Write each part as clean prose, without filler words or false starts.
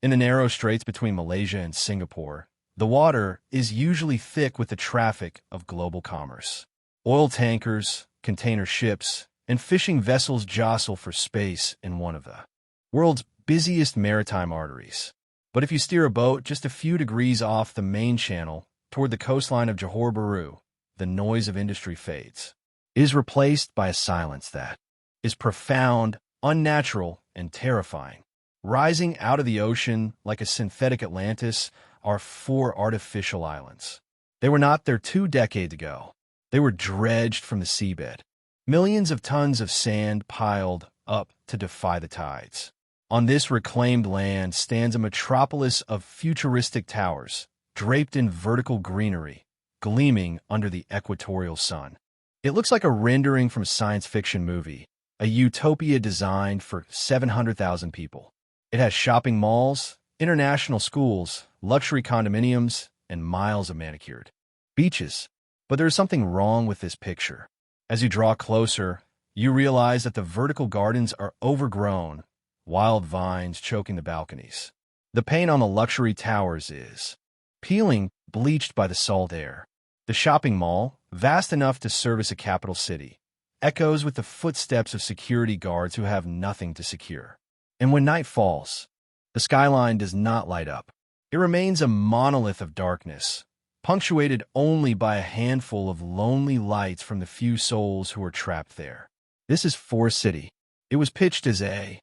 In the narrow straits between Malaysia and Singapore, the water is usually thick with the traffic of global commerce. Oil tankers, container ships, and fishing vessels jostle for space in one of the world's busiest maritime arteries. But if you steer a boat just a few degrees off the main channel toward the coastline of Johor Bahru, the noise of industry fades. It is replaced by a silence that is profound, unnatural, and terrifying. Rising out of the ocean like a synthetic Atlantis are 4 artificial islands. They were not there 2 decades ago. They were dredged from the seabed. Millions of tons of sand piled up to defy the tides. On this reclaimed land stands a metropolis of futuristic towers, draped in vertical greenery, gleaming under the equatorial sun. It looks like a rendering from a science fiction movie, a utopia designed for 700,000 people. It has shopping malls, international schools, luxury condominiums, and miles of manicured beaches. But there is something wrong with this picture. As you draw closer, you realize that the vertical gardens are overgrown, wild vines choking the balconies. The paint on the luxury towers is peeling, bleached by the salt air. The shopping mall, vast enough to service a capital city, echoes with the footsteps of security guards who have nothing to secure. And when night falls, the skyline does not light up. It remains a monolith of darkness, punctuated only by a handful of lonely lights from the few souls who are trapped there. This is Forest City. It was pitched as a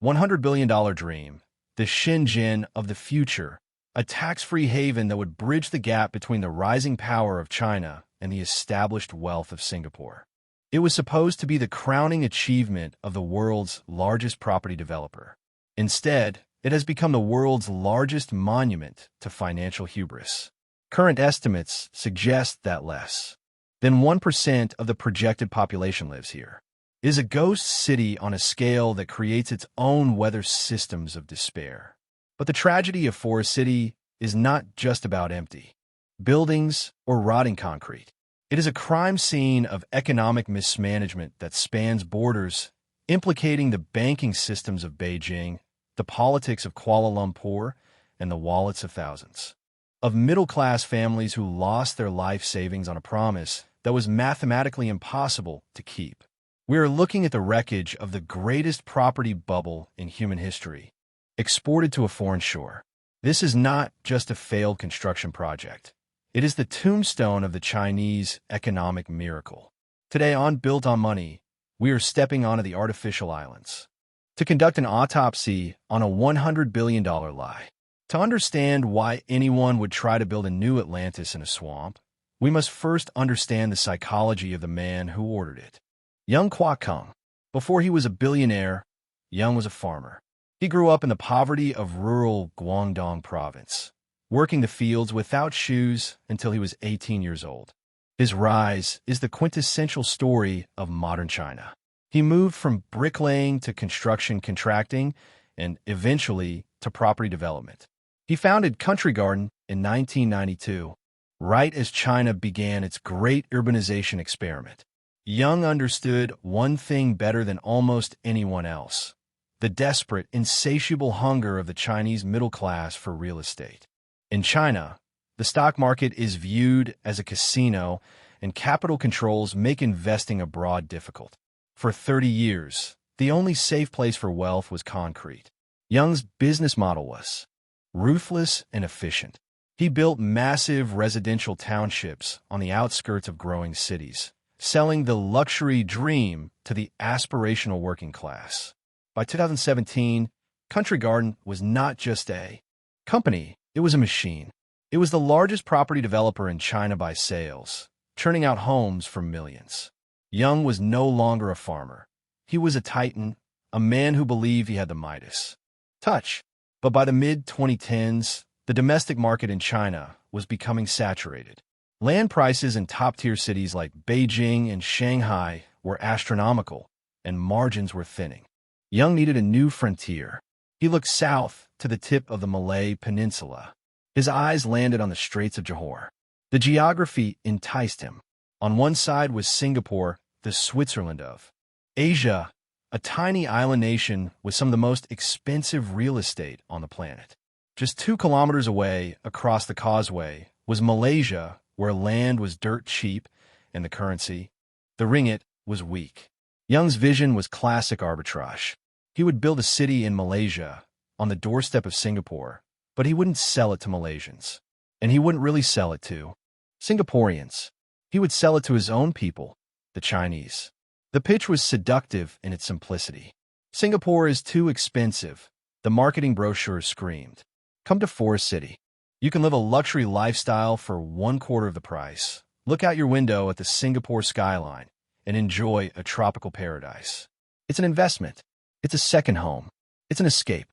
$100 billion dream, the Shenzhen of the future, a tax-free haven that would bridge the gap between the rising power of China and the established wealth of Singapore. It was supposed to be the crowning achievement of the world's largest property developer. Instead, it has become the world's largest monument to financial hubris. Current estimates suggest that less than 1% of the projected population lives here. It is a ghost city on a scale that creates its own weather systems of despair. But the tragedy of Forest City is not just about empty buildings or rotting concrete. It is a crime scene of economic mismanagement that spans borders, implicating the banking systems of Beijing, the politics of Kuala Lumpur, and the wallets of thousands of middle-class families who lost their life savings on a promise that was mathematically impossible to keep. We are looking at the wreckage of the greatest property bubble in human history, exported to a foreign shore. This is not just a failed construction project. It is the tombstone of the Chinese economic miracle. Today on Built on Money, we are stepping onto the artificial islands to conduct an autopsy on a $100 billion lie. To understand why anyone would try to build a new Atlantis in a swamp, we must first understand the psychology of the man who ordered it. Young Kwa Kung. Before he was a billionaire, Young was a farmer. He grew up in the poverty of rural Guangdong province, working the fields without shoes until he was 18 years old. His rise is the quintessential story of modern China. He moved from bricklaying to construction contracting and eventually to property development. He founded Country Garden in 1992, right as China began its great urbanization experiment. Young understood one thing better than almost anyone else: the desperate, insatiable hunger of the Chinese middle class for real estate. In China, the stock market is viewed as a casino, and capital controls make investing abroad difficult. For 30 years, the only safe place for wealth was concrete. Young's business model was ruthless and efficient. He built massive residential townships on the outskirts of growing cities, selling the luxury dream to the aspirational working class. By 2017, Country Garden was not just a company, it was a machine. It was the largest property developer in China by sales, churning out homes for millions. Young was no longer a farmer. He was a titan, a man who believed he had the Midas touch. But by the mid-2010s, the domestic market in China was becoming saturated. Land prices in top-tier cities like Beijing and Shanghai were astronomical, and margins were thinning. Young needed a new frontier. He looked south to the tip of the Malay Peninsula. His eyes landed on the Straits of Johor. The geography enticed him. On one side was Singapore, the Switzerland of Asia, a tiny island nation with some of the most expensive real estate on the planet. Just 2 kilometers away, across the causeway, was Malaysia, where land was dirt cheap and the currency, the ringgit, was weak. Young's vision was classic arbitrage. He would build a city in Malaysia, on the doorstep of Singapore, but he wouldn't sell it to Malaysians. And he wouldn't really sell it to Singaporeans. He would sell it to his own people, the Chinese. The pitch was seductive in its simplicity. Singapore is too expensive, the marketing brochure screamed. Come to Forest City. You can live a luxury lifestyle for 1/4 of the price. Look out your window at the Singapore skyline and enjoy a tropical paradise. It's an investment. It's a second home. It's an escape.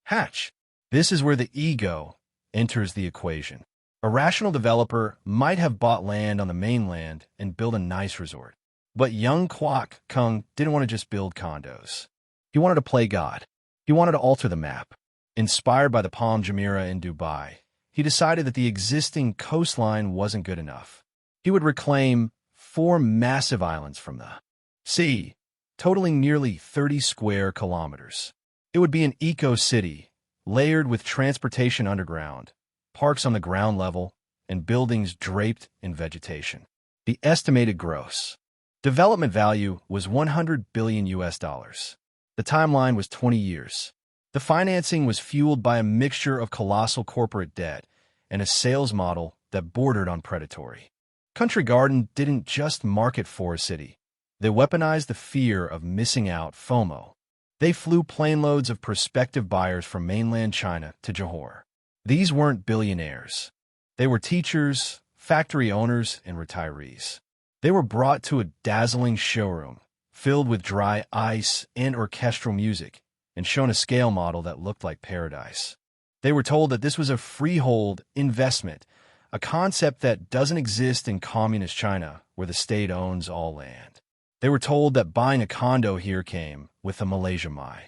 Hatch. This is where the ego enters the equation. A rational developer might have bought land on the mainland and built a nice resort. But young Kwok Kung didn't want to just build condos. He wanted to play God. He wanted to alter the map. Inspired by the Palm Jumeirah in Dubai, he decided that the existing coastline wasn't good enough. He would reclaim 4 massive islands from the sea, totaling nearly 30 square kilometers. It would be an eco-city, layered with transportation underground, parks on the ground level, and buildings draped in vegetation. The estimated gross development value was $100 billion. The timeline was 20 years. The financing was fueled by a mixture of colossal corporate debt and a sales model that bordered on predatory. Country Garden didn't just market Forest City. They weaponized the fear of missing out, FOMO. They flew planeloads of prospective buyers from mainland China to Johor. These weren't billionaires. They were teachers, factory owners, and retirees. They were brought to a dazzling showroom, filled with dry ice and orchestral music, and shown a scale model that looked like paradise. They were told that this was a freehold investment, a concept that doesn't exist in communist China, where the state owns all land. They were told that buying a condo here came with a Malaysia My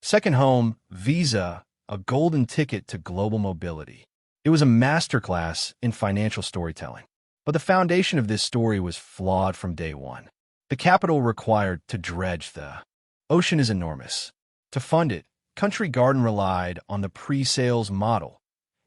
second home visa, a golden ticket to global mobility. It was a masterclass in financial storytelling. But the foundation of this story was flawed from day one. The capital required to dredge the ocean is enormous. To fund it, Country Garden relied on the pre-sales model,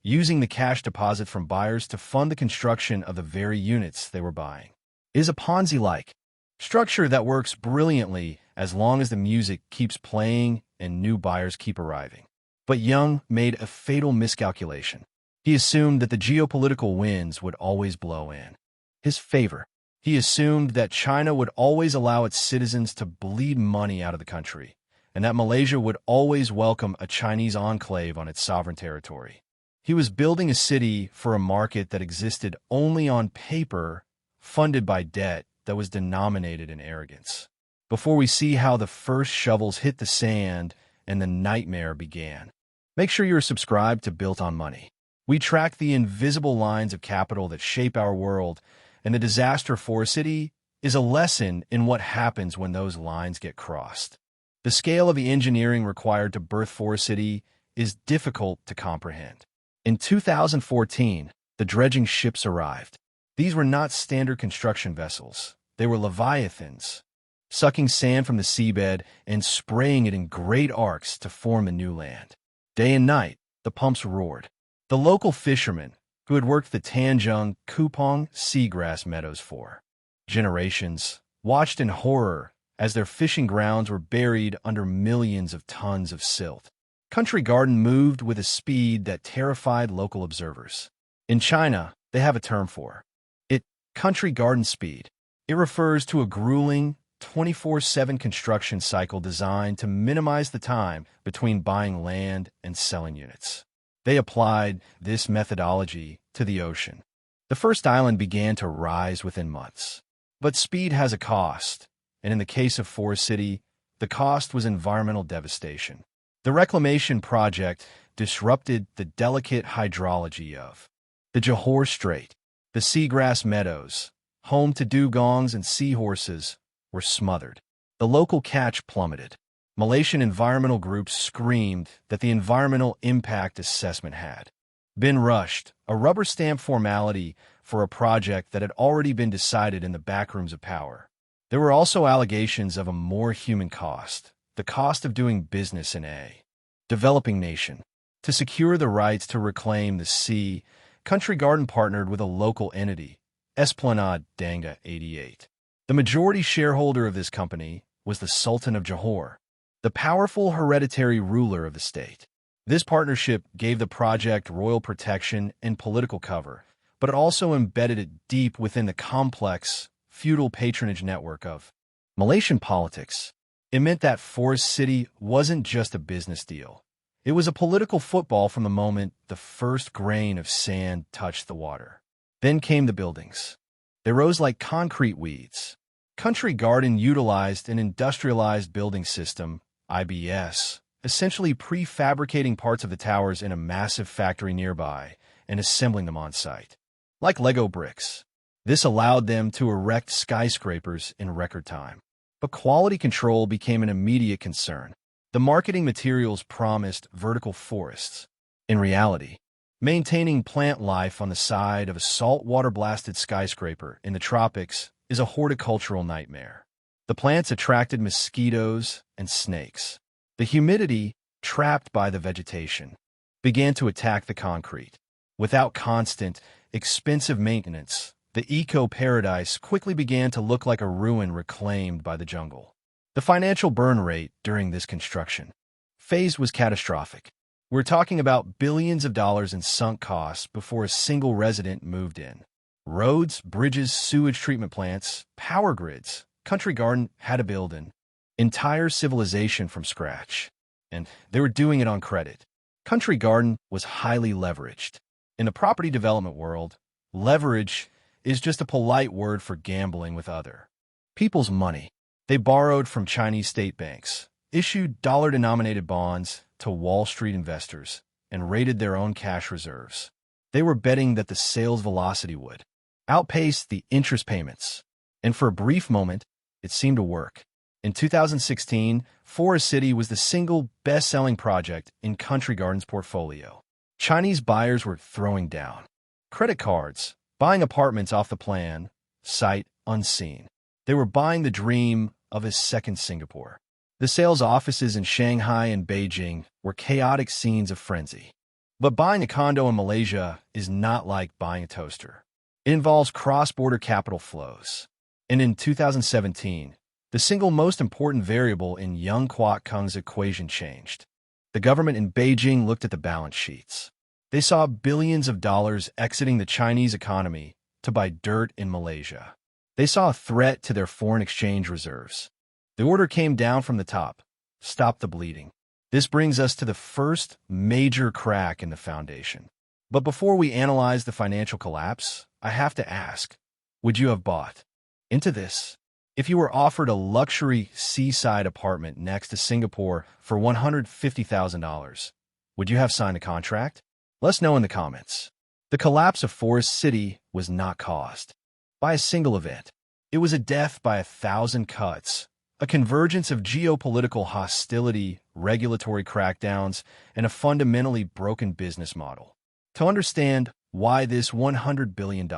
using the cash deposit from buyers to fund the construction of the very units they were buying. It is a Ponzi-like structure that works brilliantly as long as the music keeps playing and new buyers keep arriving. But Young made a fatal miscalculation. He assumed that the geopolitical winds would always blow in his favor. He assumed that China would always allow its citizens to bleed money out of the country, and that Malaysia would always welcome a Chinese enclave on its sovereign territory. He was building a city for a market that existed only on paper, funded by debt that was denominated in arrogance. Before we see how the first shovels hit the sand and the nightmare began, make sure you're subscribed to Built on Money. We track the invisible lines of capital that shape our world, and the disaster of Forest City is a lesson in what happens when those lines get crossed. The scale of the engineering required to birth Forest City is difficult to comprehend. In 2014, the dredging ships arrived. These were not standard construction vessels. They were leviathans, sucking sand from the seabed and spraying it in great arcs to form the new land. Day and night, the pumps roared. The local fishermen, who had worked the Tanjung Kupang seagrass meadows for generations, watched in horror as their fishing grounds were buried under millions of tons of silt. Country Garden moved with a speed that terrified local observers. In China, they have a term for it, Country Garden speed. It refers to a grueling, 24/7 construction cycle designed to minimize the time between buying land and selling units. They applied this methodology to the ocean. The first island began to rise within months. But speed has a cost, and in the case of Forest City, the cost was environmental devastation. The reclamation project disrupted the delicate hydrology of the Johor Strait. The seagrass meadows, home to dugongs and seahorses, were smothered. The local catch plummeted. Malaysian environmental groups screamed that the environmental impact assessment had been rushed, a rubber stamp formality for a project that had already been decided in the backrooms of power. There were also allegations of a more human cost, the cost of doing business in a developing nation. To secure the rights to reclaim the sea, Country Garden partnered with a local entity, Esplanade Danga 88. The majority shareholder of this company was the Sultan of Johor, the powerful hereditary ruler of the state. This partnership gave the project royal protection and political cover, but it also embedded it deep within the complex, feudal patronage network of Malaysian politics. It meant that Forest City wasn't just a business deal. It was a political football from the moment the first grain of sand touched the water. Then came the buildings. They rose like concrete weeds. Country Garden utilized an industrialized building system, IBS, essentially prefabricating parts of the towers in a massive factory nearby and assembling them on site. Like Lego bricks. This allowed them to erect skyscrapers in record time. But quality control became an immediate concern. The marketing materials promised vertical forests. In reality, maintaining plant life on the side of a saltwater-blasted skyscraper in the tropics is a horticultural nightmare. The plants attracted mosquitoes and snakes. The humidity, trapped by the vegetation, began to attack the concrete. Without constant, expensive maintenance, the eco-paradise quickly began to look like a ruin reclaimed by the jungle. The financial burn rate during this construction phase was catastrophic. We're talking about billions of dollars in sunk costs before a single resident moved in. Roads, bridges, sewage treatment plants, power grids. Country Garden had to build an entire civilization from scratch, and they were doing it on credit. Country Garden was highly leveraged. In the property development world, leverage is just a polite word for gambling with other people's money. They borrowed from Chinese state banks, issued dollar-denominated bonds to Wall Street investors, and raided their own cash reserves. They were betting that the sales velocity would outpace the interest payments. And for a brief moment, it seemed to work. In 2016, Forest City was the single best-selling project in Country Garden's portfolio. Chinese buyers were throwing down credit cards, buying apartments off the plan, sight unseen. They were buying the dream of a second Singapore. The sales offices in Shanghai and Beijing were chaotic scenes of frenzy. But buying a condo in Malaysia is not like buying a toaster. It involves cross-border capital flows. And in 2017, the single most important variable in Young Kwok Kung's equation changed. The government in Beijing looked at the balance sheets. They saw billions of dollars exiting the Chinese economy to buy dirt in Malaysia. They saw a threat to their foreign exchange reserves. The order came down from the top. Stop the bleeding. This brings us to the first major crack in the foundation. But before we analyze the financial collapse, I have to ask, would you have bought into this? If you were offered a luxury seaside apartment next to Singapore for $150,000, would you have signed a contract? Let us know in the comments. The collapse of Forest City was not caused by a single event. It was a death by 1,000 cuts, a convergence of geopolitical hostility, regulatory crackdowns, and a fundamentally broken business model. To understand why this $100 billion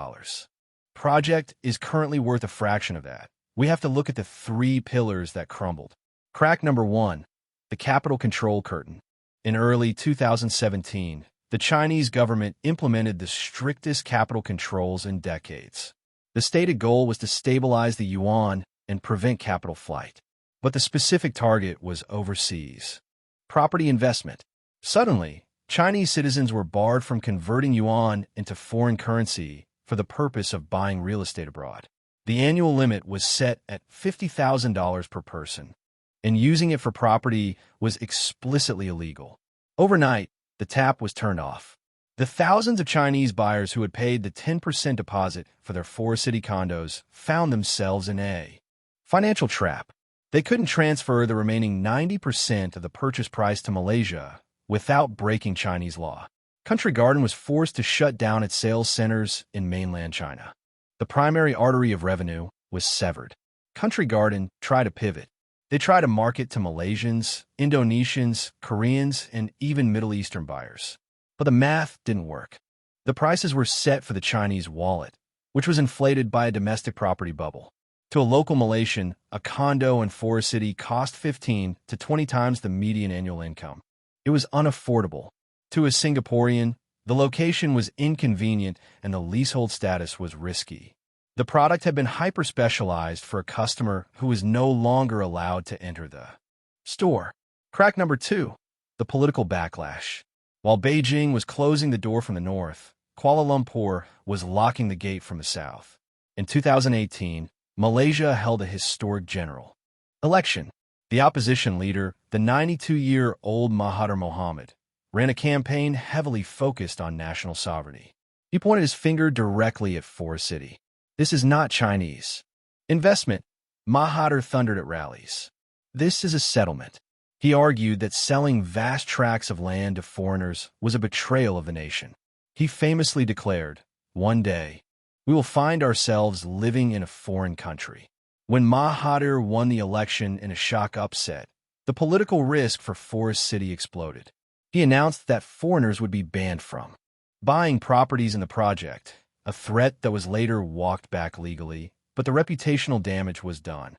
project is currently worth a fraction of that, we have to look at the three pillars that crumbled. Crack number one, the capital control curtain. In early 2017, the Chinese government implemented the strictest capital controls in decades. The stated goal was to stabilize the yuan and prevent capital flight. But the specific target was overseas property investment. Suddenly, Chinese citizens were barred from converting yuan into foreign currency for the purpose of buying real estate abroad. The annual limit was set at $50,000 per person, and using it for property was explicitly illegal. Overnight, the tap was turned off. The thousands of Chinese buyers who had paid the 10% deposit for their Forest City condos found themselves in a financial trap. They couldn't transfer the remaining 90% of the purchase price to Malaysia without breaking Chinese law. Country Garden was forced to shut down its sales centers in mainland China. The primary artery of revenue was severed. Country Garden tried to pivot. They tried to market to Malaysians, Indonesians, Koreans, and even Middle Eastern buyers. But the math didn't work. The prices were set for the Chinese wallet, which was inflated by a domestic property bubble. To a local Malaysian, a condo in Forest City cost 15 to 20 times the median annual income. It was unaffordable. To a Singaporean, the location was inconvenient and the leasehold status was risky. The product had been hyper-specialized for a customer who was no longer allowed to enter the store. Crack number 2. The political backlash. While Beijing was closing the door from the north, Kuala Lumpur was locking the gate from the south. In 2018, Malaysia held a historic general election. The opposition leader, the 92-year-old Mahathir Mohamad, ran a campaign heavily focused on national sovereignty. He pointed his finger directly at Forest City. This is not Chinese investment, Mahathir thundered at rallies. This is a settlement. He argued that selling vast tracts of land to foreigners was a betrayal of the nation. He famously declared, "One day, we will find ourselves living in a foreign country." When Mahathir won the election in a shock upset, the political risk for Forest City exploded. He announced that foreigners would be banned from buying properties in the project, a threat that was later walked back legally, but the reputational damage was done.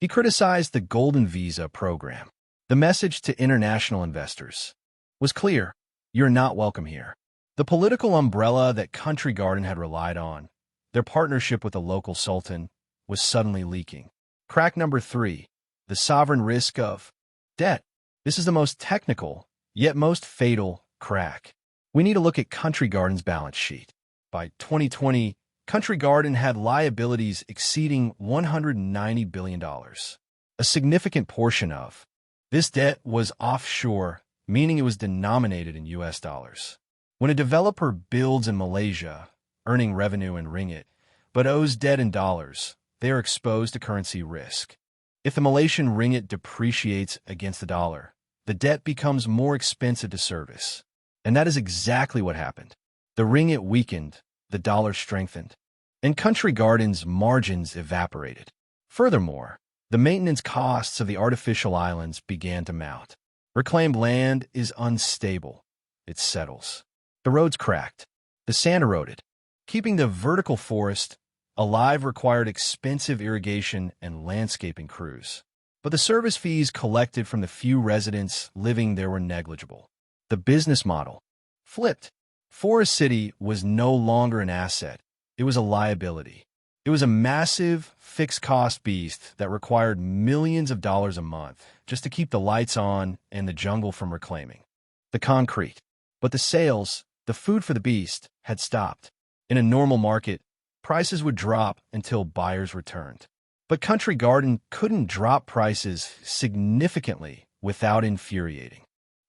He criticized the Golden Visa program. The message to international investors was clear: you're not welcome here. The political umbrella that Country Garden had relied on, their partnership with the local sultan, was suddenly leaking. Crack number 3. The sovereign risk of debt. This is the most technical, yet most fatal, crack. We need to look at Country Garden's balance sheet. By 2020, Country Garden had liabilities exceeding $190 billion. A significant portion of this debt was offshore, meaning it was denominated in US dollars. When a developer builds in Malaysia, earning revenue in ringgit, but owes debt in dollars, they are exposed to currency risk. If the Malaysian ringgit depreciates against the dollar, the debt becomes more expensive to service. And that is exactly what happened. The ringgit weakened, the dollar strengthened, and Country Garden's margins evaporated. Furthermore, the maintenance costs of the artificial islands began to mount. Reclaimed land is unstable. It settles. The roads cracked. The sand eroded. Keeping the vertical forest alive required expensive irrigation and landscaping crews. But the service fees collected from the few residents living there were negligible. The business model flipped. Forest City was no longer an asset. It was a liability. It was a massive, fixed-cost beast that required millions of dollars a month just to keep the lights on and the jungle from reclaiming the concrete. But the sales, the food for the beast, had stopped. In a normal market, prices would drop until buyers returned. But Country Garden couldn't drop prices significantly without infuriating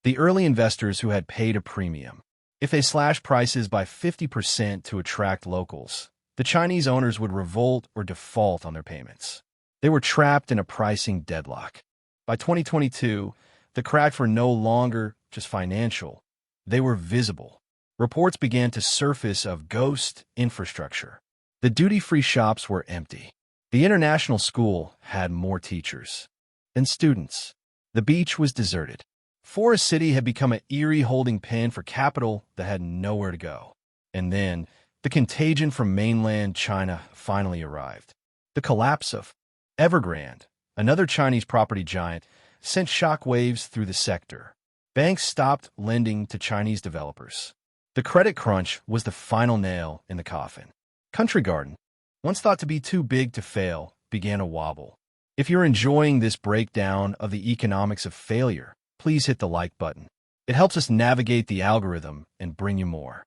the early investors who had paid a premium. If they slashed prices by 50% to attract locals, the Chinese owners would revolt or default on their payments. They were trapped in a pricing deadlock. By 2022, the cracks were no longer just financial. They were visible. Reports began to surface of ghost infrastructure. The duty-free shops were empty. The international school had more teachers than students. The beach was deserted. Forest City had become an eerie holding pen for capital that had nowhere to go. And then, the contagion from mainland China finally arrived. The collapse of Evergrande, another Chinese property giant, sent shockwaves through the sector. Banks stopped lending to Chinese developers. The credit crunch was the final nail in the coffin. Country Garden, once thought to be too big to fail, began to wobble. If you're enjoying this breakdown of the economics of failure, please hit the like button. It helps us navigate the algorithm and bring you more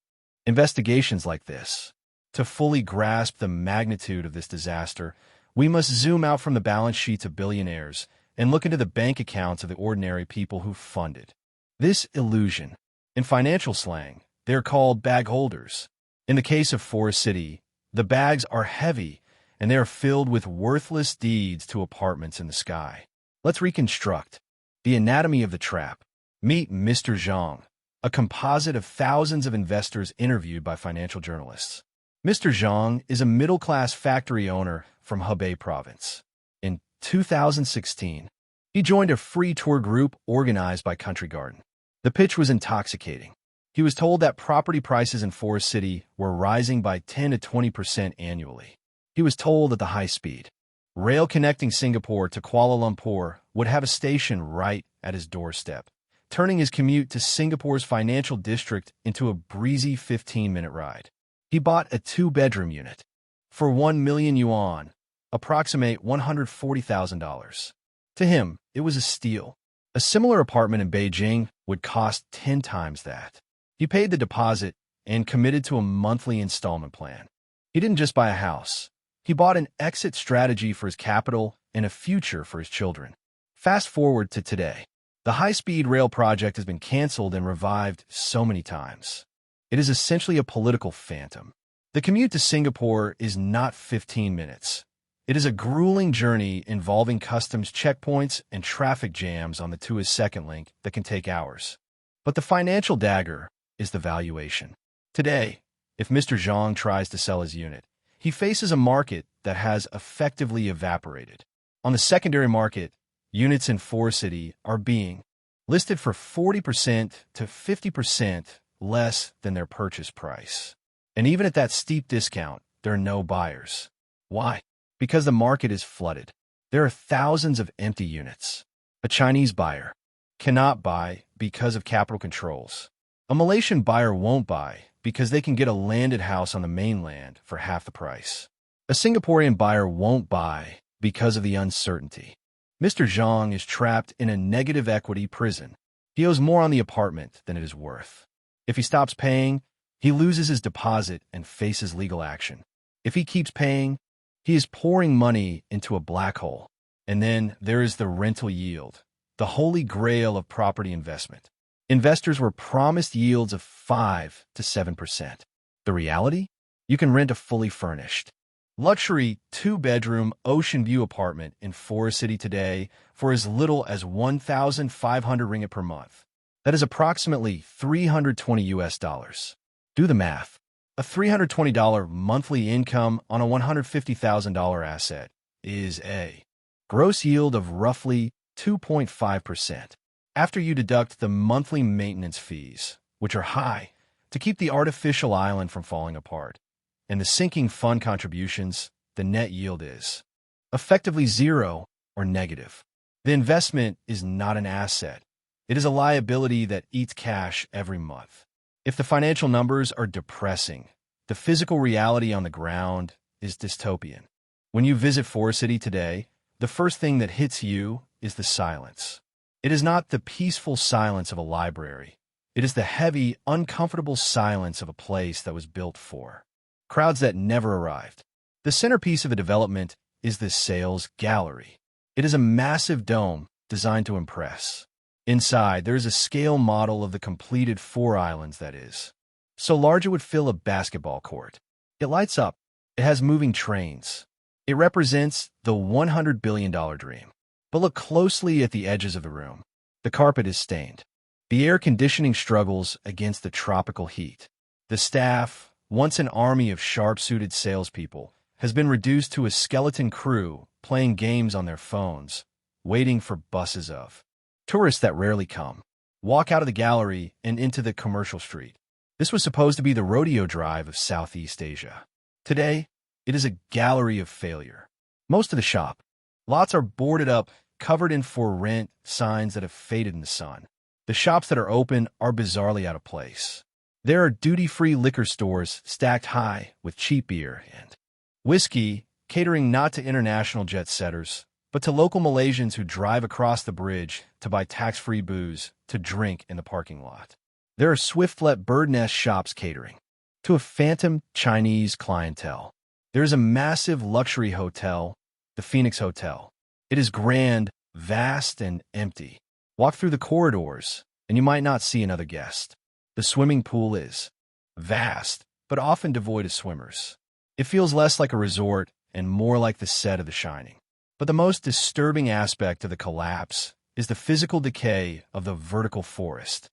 investigations like this. To fully grasp the magnitude of this disaster, we must zoom out from the balance sheets of billionaires and look into the bank accounts of the ordinary people who funded this illusion. In financial slang, they're called bag holders. In the case of Forest City, the bags are heavy and they are filled with worthless deeds to apartments in the sky. Let's reconstruct the anatomy of the trap. Meet Mr. Zhang, a composite of thousands of investors interviewed by financial journalists. Mr. Zhang is a middle-class factory owner from Hubei province. In 2016, he joined a free tour group organized by Country Garden. The pitch was intoxicating. He was told that property prices in Forest City were rising by 10 to 20% annually. He was told that the high-speed rail connecting Singapore to Kuala Lumpur would have a station right at his doorstep, turning his commute to Singapore's financial district into a breezy 15-minute ride. He bought a two-bedroom unit for 1 million yuan, approximate $140,000. To him, it was a steal. A similar apartment in Beijing would cost 10 times that. He paid the deposit and committed to a monthly installment plan. He didn't just buy a house. He bought an exit strategy for his capital and a future for his children. Fast forward to today. The high-speed rail project has been canceled and revived so many times. It is essentially a political phantom. The commute to Singapore is not 15 minutes. It is a grueling journey involving customs checkpoints and traffic jams on the Tuas second link that can take hours. But the financial dagger is the valuation. Today, if Mr. Zhang tries to sell his unit, he faces a market that has effectively evaporated. On the secondary market, units in Forest City are being listed for 40% to 50% less than their purchase price. And even at that steep discount, there are no buyers. Why? Because the market is flooded. There are thousands of empty units. A Chinese buyer cannot buy because of capital controls. A Malaysian buyer won't buy because they can get a landed house on the mainland for half the price. A Singaporean buyer won't buy because of the uncertainty. Mr. Zhang is trapped in a negative equity prison. He owes more on the apartment than it is worth. If he stops paying, he loses his deposit and faces legal action. If he keeps paying, he is pouring money into a black hole. And then there is the rental yield, the holy grail of property investment. Investors were promised yields of 5 to 7%. The reality? You can rent a fully furnished, luxury two-bedroom ocean view apartment in Forest City today for as little as 1,500 ringgit per month. That is approximately $320. Do the math. A $320 monthly income on a $150,000 asset is a gross yield of roughly 2.5%. After you deduct the monthly maintenance fees, which are high, to keep the artificial island from falling apart, and the sinking fund contributions, the net yield is effectively zero or negative. The investment is not an asset. It is a liability that eats cash every month. If the financial numbers are depressing, the physical reality on the ground is dystopian. When you visit Forest City today, the first thing that hits you is the silence. It is not the peaceful silence of a library. It is the heavy, uncomfortable silence of a place that was built for crowds that never arrived. The centerpiece of the development is the sales gallery. It is a massive dome designed to impress. Inside, there is a scale model of the completed 4 islands that is so large it would fill a basketball court. It lights up. It has moving trains. It represents the $100 billion dream. But look closely at the edges of the room. The carpet is stained. The air conditioning struggles against the tropical heat. The staff, once an army of sharp-suited salespeople, has been reduced to a skeleton crew playing games on their phones, waiting for buses of tourists that rarely come. Walk out of the gallery and into the commercial street. This was supposed to be the rodeo drive of Southeast Asia. Today, it is a gallery of failure. Most of the shop lots are boarded up, covered in for rent signs that have faded in the sun. The shops that are open are bizarrely out of place. There are duty-free liquor stores stacked high with cheap beer and whiskey, catering not to international jet-setters, but to local Malaysians who drive across the bridge to buy tax-free booze to drink in the parking lot. There are Swiftlet bird nest shops catering to a phantom Chinese clientele. There is a massive luxury hotel, the Phoenix Hotel. It is grand, vast, and empty. Walk through the corridors, and you might not see another guest. The swimming pool is vast, but often devoid of swimmers. It feels less like a resort and more like the set of The Shining. But the most disturbing aspect of the collapse is the physical decay of the vertical forest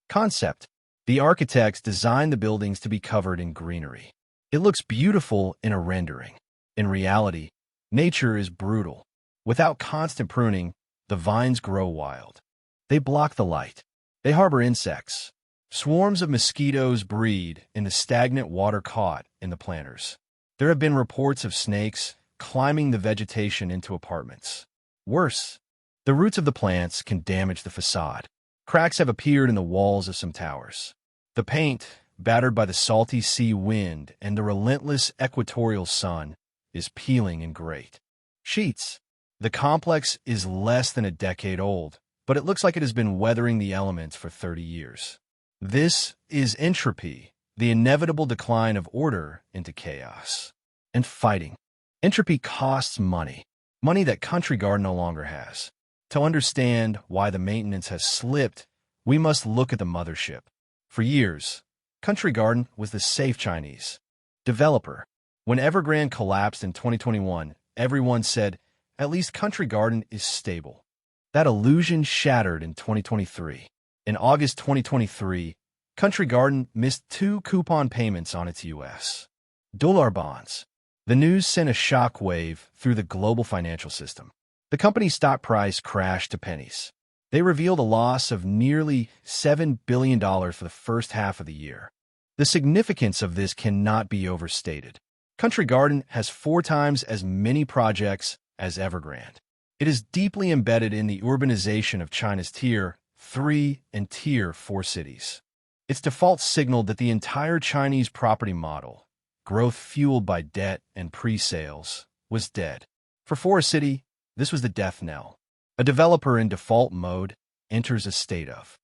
concept. The architects designed the buildings to be covered in greenery. It looks beautiful in a rendering. In reality, nature is brutal. Without constant pruning, the vines grow wild. They block the light. They harbor insects. Swarms of mosquitoes breed in the stagnant water caught in the planters. There have been reports of snakes climbing the vegetation into apartments. Worse, the roots of the plants can damage the facade. Cracks have appeared in the walls of some towers. The paint, battered by the salty sea wind and the relentless equatorial sun, is peeling in great sheets. The complex is less than a decade old, but it looks like it has been weathering the elements for 30 years. This is entropy, the inevitable decline of order into chaos. And fighting. Entropy costs money, money that Country Garden no longer has. To understand why the maintenance has slipped, we must look at the mothership. For years, Country Garden was the safe Chinese developer. When Evergrande collapsed in 2021, everyone said, at least Country Garden is stable. That illusion shattered in 2023. In August 2023, Country Garden missed 2 coupon payments on its U.S. dollar bonds. The news sent a shockwave through the global financial system. The company's stock price crashed to pennies. They revealed a loss of nearly $7 billion for the first half of the year. The significance of this cannot be overstated. Country Garden has 4 times as many projects as Evergrande. It is deeply embedded in the urbanization of China's Tier 3 and Tier 4 cities. Its default signaled that the entire Chinese property model, growth fueled by debt and pre-sales, was dead. For Forest City, this was the death knell. A developer in default mode enters a state of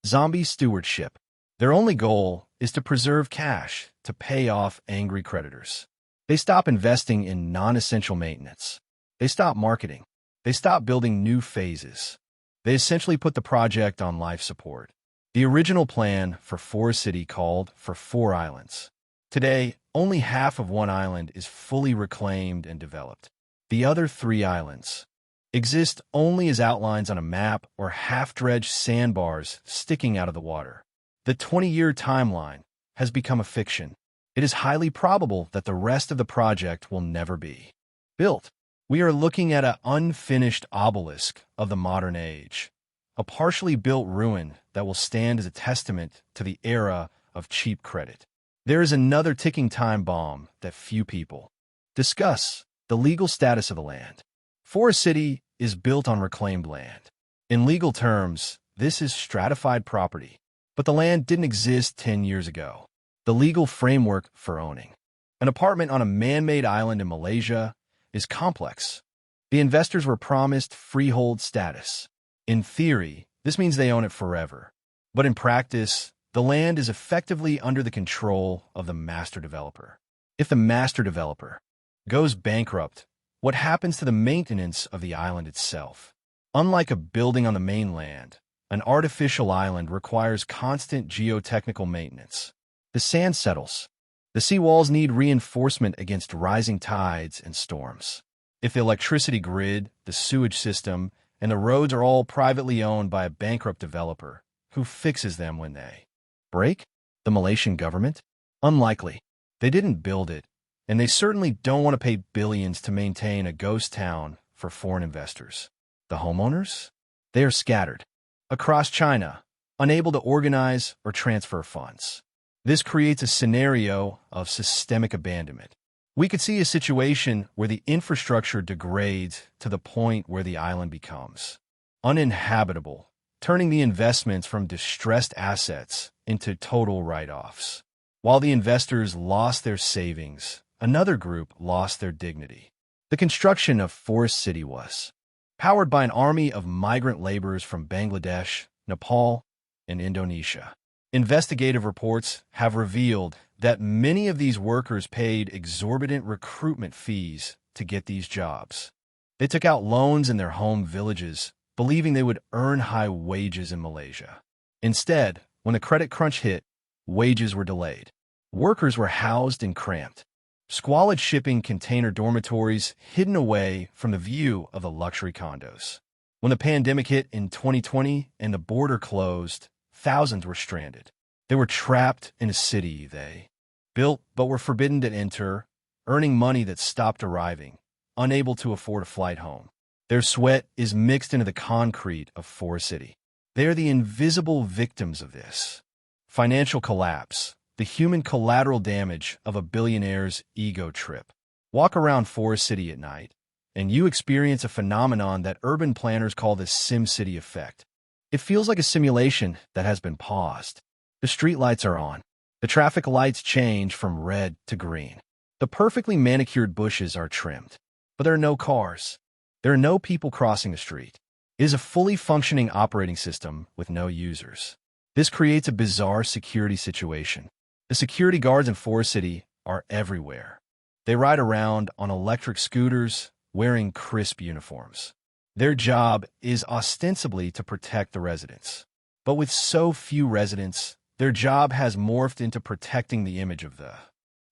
zombie stewardship. Their only goal is to preserve cash to pay off angry creditors. They stop investing in non-essential maintenance. They stop marketing. They stop building new phases. They essentially put the project on life support. The original plan for Forest City called for 4 islands. Today, only half of one island is fully reclaimed and developed. The other 3 islands exist only as outlines on a map or half-dredged sandbars sticking out of the water. The 20-year timeline has become a fiction. It is highly probable that the rest of the project will never be built. We are looking at an unfinished obelisk of the modern age, a partially built ruin that will stand as a testament to the era of cheap credit. There is another ticking time bomb that few people discuss: the legal status of the land. Forest City is built on reclaimed land. In legal terms, this is stratified property, but the land didn't exist 10 years ago. The legal framework for owning an apartment on a man-made island in Malaysia is complex. The investors were promised freehold status. In theory, this means they own it forever. But in practice, the land is effectively under the control of the master developer. If the master developer goes bankrupt, what happens to the maintenance of the island itself? Unlike a building on the mainland, an artificial island requires constant geotechnical maintenance. The sand settles. The seawalls need reinforcement against rising tides and storms. If the electricity grid, the sewage system, and the roads are all privately owned by a bankrupt developer, who fixes them when they break? The Malaysian government? Unlikely. They didn't build it, and they certainly don't want to pay billions to maintain a ghost town for foreign investors. The homeowners? They are scattered across China, unable to organize or transfer funds. This creates a scenario of systemic abandonment. We could see a situation where the infrastructure degrades to the point where the island becomes uninhabitable, turning the investments from distressed assets into total write-offs. While the investors lost their savings, another group lost their dignity. The construction of Forest City was powered by an army of migrant laborers from Bangladesh, Nepal, and Indonesia. Investigative reports have revealed that many of these workers paid exorbitant recruitment fees to get these jobs. They took out loans in their home villages, believing they would earn high wages in Malaysia. Instead, when the credit crunch hit, wages were delayed. Workers were housed in cramped, squalid shipping container dormitories hidden away from the view of the luxury condos. When the pandemic hit in 2020 and the border closed, thousands were stranded. They were trapped in a city they built but were forbidden to enter, earning money that stopped arriving, unable to afford a flight home. Their sweat is mixed into the concrete of Forest City. They are the invisible victims of this financial collapse, the human collateral damage of a billionaire's ego trip. Walk around Forest City at night, and you experience a phenomenon that urban planners call the SimCity effect. It feels like a simulation that has been paused. The streetlights are on. The traffic lights change from red to green. The perfectly manicured bushes are trimmed. But there are no cars. There are no people crossing the street. It is a fully functioning operating system with no users. This creates a bizarre security situation. The security guards in Forest City are everywhere. They ride around on electric scooters, wearing crisp uniforms. Their job is ostensibly to protect the residents. But with so few residents, their job has morphed into protecting the image of the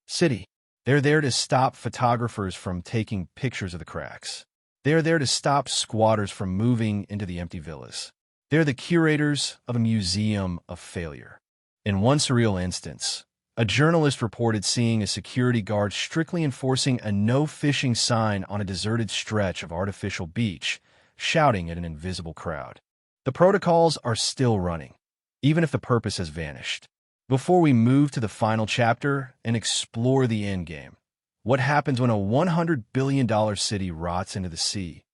city. They're there to stop photographers from taking pictures of the cracks. They're there to stop squatters from moving into the empty villas. They're the curators of a museum of failure. In one surreal instance, a journalist reported seeing a security guard strictly enforcing a no-fishing sign on a deserted stretch of artificial beach, shouting at an invisible crowd. The protocols are still running, even if the purpose has vanished. Before we move to the final chapter and explore the endgame, what happens when a $100 billion city rots into the sea?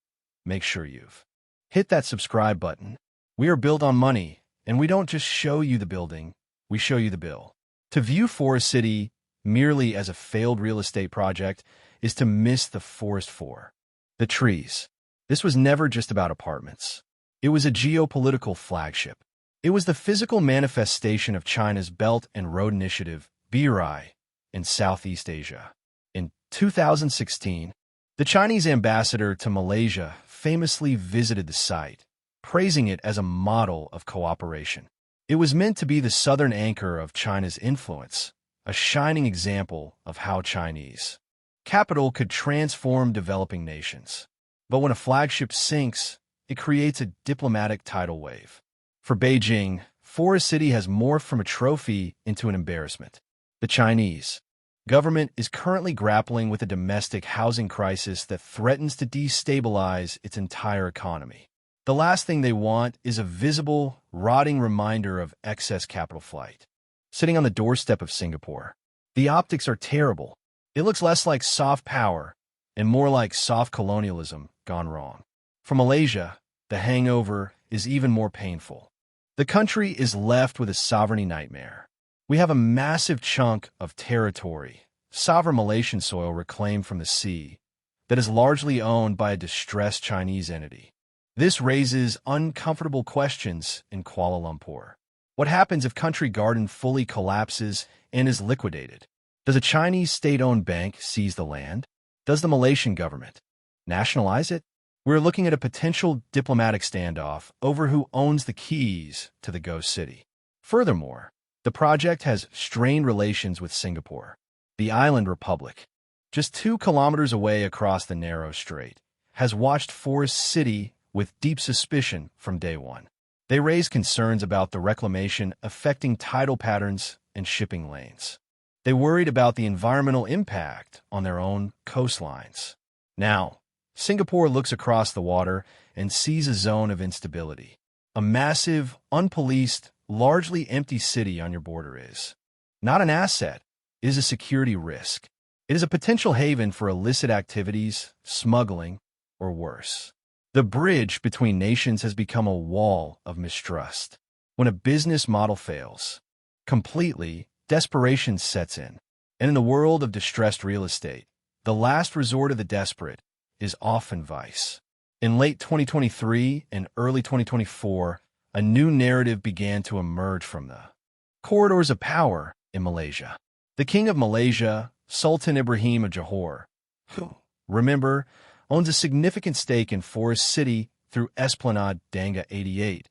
Make sure you've hit that subscribe button. We are built on money, and we don't just show you the building, we show you the bill. To view Forest City merely as a failed real estate project is to miss the forest for the trees. This was never just about apartments. It was a geopolitical flagship. It was the physical manifestation of China's Belt and Road Initiative, BRI, in Southeast Asia. In 2016, the Chinese ambassador to Malaysia famously visited the site, praising it as a model of cooperation. It was meant to be the southern anchor of China's influence, a shining example of how Chinese capital could transform developing nations. But when a flagship sinks, it creates a diplomatic tidal wave. For Beijing, Forest City has morphed from a trophy into an embarrassment. The Chinese government is currently grappling with a domestic housing crisis that threatens to destabilize its entire economy. The last thing they want is a visible, rotting reminder of excess capital flight. Sitting on the doorstep of Singapore, the optics are terrible. It looks less like soft power and more like soft colonialism gone wrong. For Malaysia, the hangover is even more painful. The country is left with a sovereignty nightmare. We have a massive chunk of territory, sovereign Malaysian soil reclaimed from the sea, that is largely owned by a distressed Chinese entity. This raises uncomfortable questions in Kuala Lumpur. What happens if Country Garden fully collapses and is liquidated? Does a Chinese state-owned bank seize the land? Does the Malaysian government nationalize it? We're looking at a potential diplomatic standoff over who owns the keys to the ghost city. Furthermore, the project has strained relations with Singapore, the island republic, just 2 kilometers away across the narrow strait, has watched Forest City with deep suspicion from day one. They raise concerns about the reclamation affecting tidal patterns and shipping lanes. They worried about the environmental impact on their own coastlines. Now, Singapore looks across the water and sees a zone of instability. A massive, unpoliced, largely empty city on your border is not an asset, it is a security risk. It is a potential haven for illicit activities, smuggling, or worse. The bridge between nations has become a wall of mistrust. When a business model fails completely, desperation sets in. And in the world of distressed real estate, the last resort of the desperate is often vice. In late 2023 and early 2024, a new narrative began to emerge from the corridors of power in Malaysia. The king of Malaysia, Sultan Ibrahim of Johor, who, remember, owns a significant stake in Forest City through Esplanade Danga 88,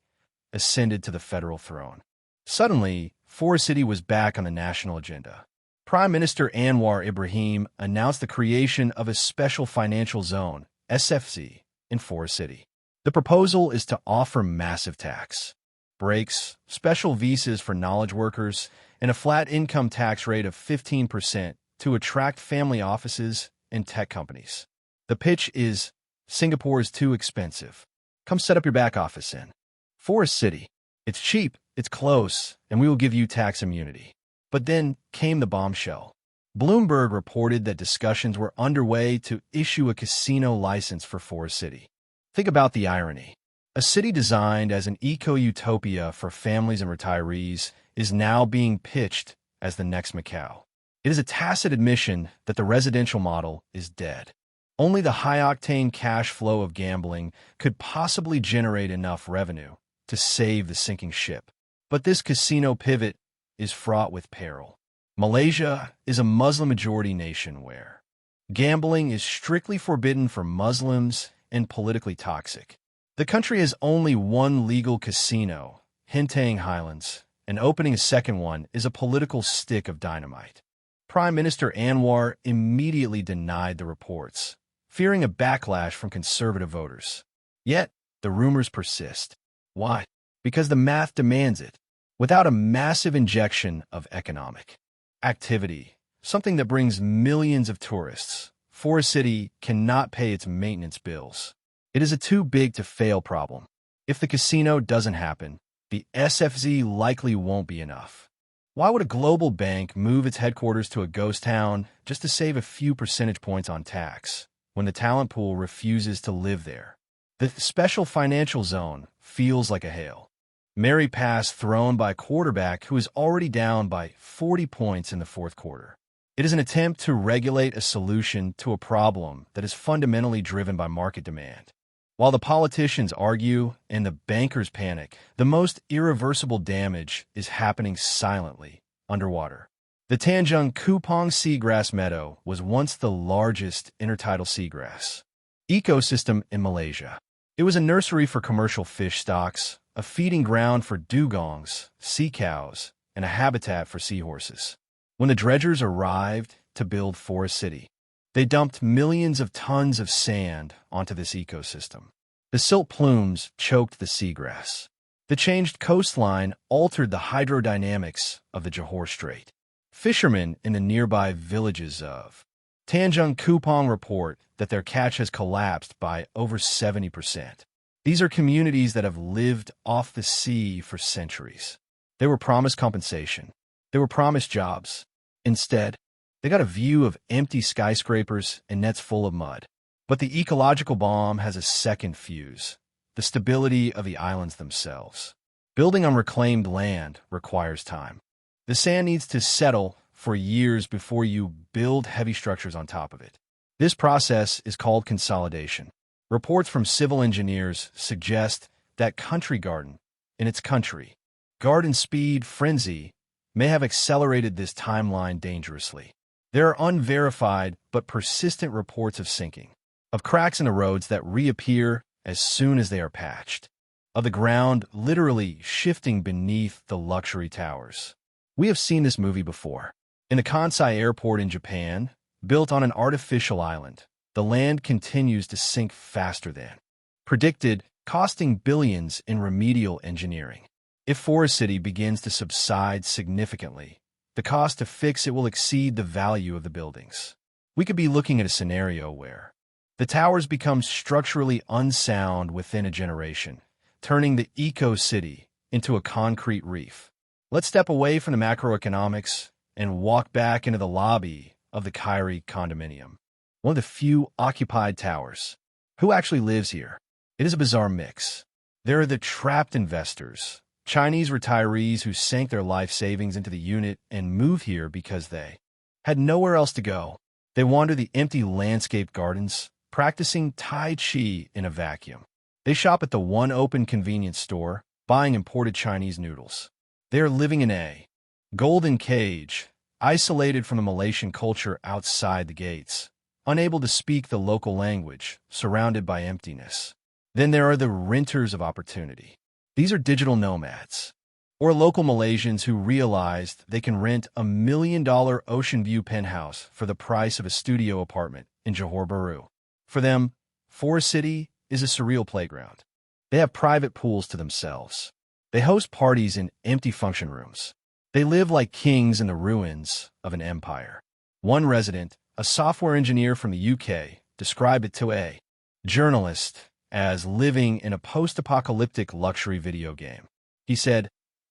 ascended to the federal throne. Suddenly, Forest City was back on the national agenda. Prime Minister Anwar Ibrahim announced the creation of a special financial zone, SFZ, in Forest City. The proposal is to offer massive tax breaks, special visas for knowledge workers, and a flat income tax rate of 15% to attract family offices and tech companies. The pitch is, Singapore is too expensive. Come set up your back office in Forest City. It's cheap, it's close, and we will give you tax immunity. But then came the bombshell. Bloomberg reported that discussions were underway to issue a casino license for Forest City. Think about the irony. A city designed as an eco-utopia for families and retirees is now being pitched as the next Macau. It is a tacit admission that the residential model is dead. Only the high-octane cash flow of gambling could possibly generate enough revenue to save the sinking ship. But this casino pivot is fraught with peril. Malaysia is a Muslim-majority nation where gambling is strictly forbidden for Muslims and politically toxic. The country has only one legal casino, Hintang Highlands, and opening a second one is a political stick of dynamite. Prime Minister Anwar immediately denied the reports, fearing a backlash from conservative voters. Yet, the rumors persist. Why? Because the math demands it. Without a massive injection of economic activity, something that brings millions of tourists, Forest City cannot pay its maintenance bills. It is a too-big-to-fail problem. If the casino doesn't happen, the SFZ likely won't be enough. Why would a global bank move its headquarters to a ghost town just to save a few percentage points on tax, when the talent pool refuses to live there? The special financial zone feels like a hail Mary pass thrown by a quarterback who is already down by 40 points in the fourth quarter. It is an attempt to regulate a solution to a problem that is fundamentally driven by market demand. While the politicians argue and the bankers panic, the most irreversible damage is happening silently, underwater. The Tanjung Kupang seagrass meadow was once the largest intertidal seagrass ecosystem in Malaysia. It was a nursery for commercial fish stocks, a feeding ground for dugongs, sea cows, and a habitat for seahorses. When the dredgers arrived to build Forest City, they dumped millions of tons of sand onto this ecosystem. The silt plumes choked the seagrass. The changed coastline altered the hydrodynamics of the Johor Strait. Fishermen in the nearby villages of Tanjung Kupang report that their catch has collapsed by over 70%. These are communities that have lived off the sea for centuries. They were promised compensation. They were promised jobs. Instead, they got a view of empty skyscrapers and nets full of mud. But the ecological bomb has a second fuse: the stability of the islands themselves. Building on reclaimed land requires time. The sand needs to settle for years before you build heavy structures on top of it. This process is called consolidation. Reports from civil engineers suggest that Country Garden, in its country, garden speed frenzy, may have accelerated this timeline dangerously. There are unverified but persistent reports of sinking, of cracks in the roads that reappear as soon as they are patched, of the ground literally shifting beneath the luxury towers. We have seen this movie before. In the Kansai airport in Japan, built on an artificial island, the land continues to sink faster than predicted, costing billions in remedial engineering. If Forest City begins to subside significantly, the cost to fix it will exceed the value of the buildings. We could be looking at a scenario where the towers become structurally unsound within a generation, turning the eco-city into a concrete reef. Let's step away from the macroeconomics and walk back into the lobby of the Kyrie condominium, one of the few occupied towers. Who actually lives here? It is a bizarre mix. There are the trapped investors, Chinese retirees who sank their life savings into the unit and moved here because they had nowhere else to go. They wander the empty landscape gardens, practicing Tai Chi in a vacuum. They shop at the one open convenience store, buying imported Chinese noodles. They are living in a golden cage, isolated from the Malaysian culture outside the gates, unable to speak the local language, surrounded by emptiness. Then there are the renters of opportunity. These are digital nomads, or local Malaysians who realized they can rent $1 million ocean view penthouse for the price of a studio apartment in Johor Bahru. For them, Forest City is a surreal playground. They have private pools to themselves. They host parties in empty function rooms. They live like kings in the ruins of an empire. One resident, a software engineer from the UK, described it to a journalist as living in a post-apocalyptic luxury video game. He said,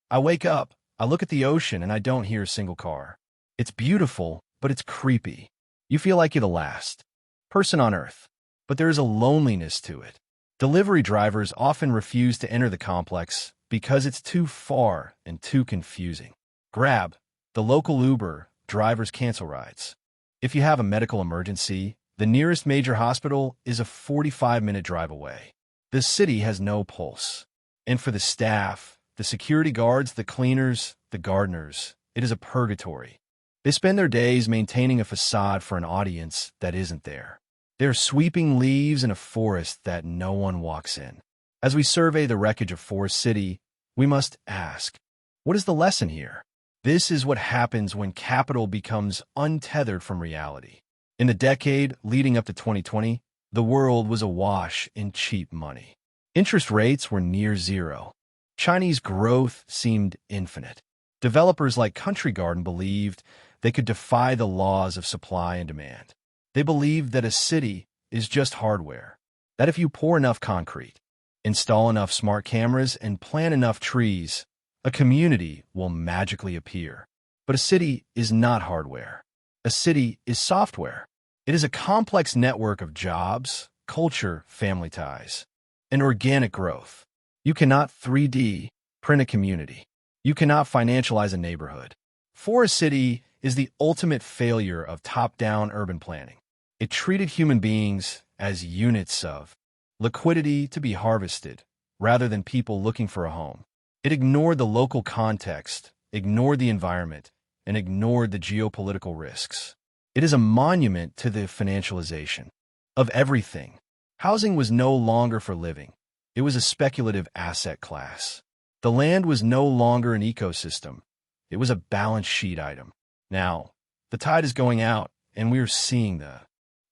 "I wake up, I look at the ocean, and I don't hear a single car. It's beautiful, but it's creepy. You feel like you're the last person on Earth. But there is a loneliness to it. Delivery drivers often refuse to enter the complex because it's too far and too confusing. Grab, the local Uber, drivers cancel rides. If you have a medical emergency, the nearest major hospital is a 45-minute drive away. The city has no pulse. And for the staff, the security guards, the cleaners, the gardeners, it is a purgatory. They spend their days maintaining a facade for an audience that isn't there. They're sweeping leaves in a forest that no one walks in. As we survey the wreckage of Forest City, we must ask, what is the lesson here? This is what happens when capital becomes untethered from reality. In the decade leading up to 2020, the world was awash in cheap money. Interest rates were near zero. Chinese growth seemed infinite. Developers like Country Garden believed they could defy the laws of supply and demand. They believed that a city is just hardware, that if you pour enough concrete, install enough smart cameras, and plant enough trees, a community will magically appear. But a city is not hardware. A city is software. It is a complex network of jobs, culture, family ties, and organic growth. You cannot 3D print a community. You cannot financialize a neighborhood. Forest City is the ultimate failure of top-down urban planning. It treated human beings as units of liquidity to be harvested, rather than people looking for a home. It ignored the local context, ignored the environment, and ignored the geopolitical risks. It is a monument to the financialization of everything. Housing was no longer for living. It was a speculative asset class. The land was no longer an ecosystem. It was a balance sheet item. Now, the tide is going out, and we are seeing the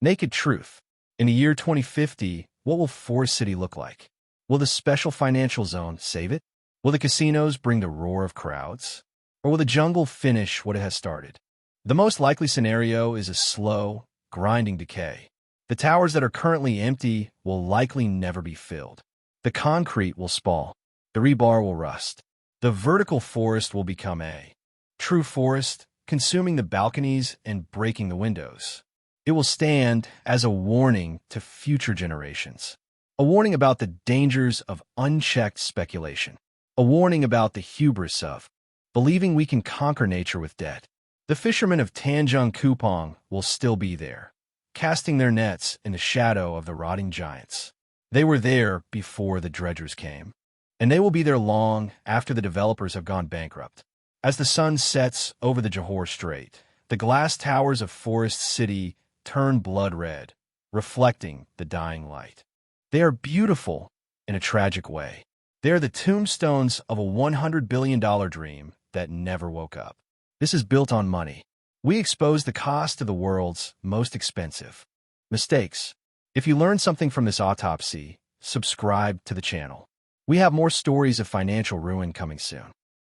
naked truth. In the year 2050, what will Forest City look like? Will the special financial zone save it? Will the casinos bring the roar of crowds? Or will the jungle finish what it has started? The most likely scenario is a slow, grinding decay. The towers that are currently empty will likely never be filled. The concrete will spall. The rebar will rust. The vertical forest will become a true forest, consuming the balconies and breaking the windows. It will stand as a warning to future generations. A warning about the dangers of unchecked speculation. A warning about the hubris of believing we can conquer nature with debt. The fishermen of Tanjung Kupang will still be there, casting their nets in the shadow of the rotting giants. They were there before the dredgers came, and they will be there long after the developers have gone bankrupt. As the sun sets over the Johor Strait, the glass towers of Forest City turn blood red, reflecting the dying light. They are beautiful in a tragic way. They are the tombstones of a $100 billion dream that never woke up. This is built on money. We expose the cost of the world's most expensive mistakes. If you learned something from this autopsy, subscribe to the channel. We have more stories of financial ruin coming soon.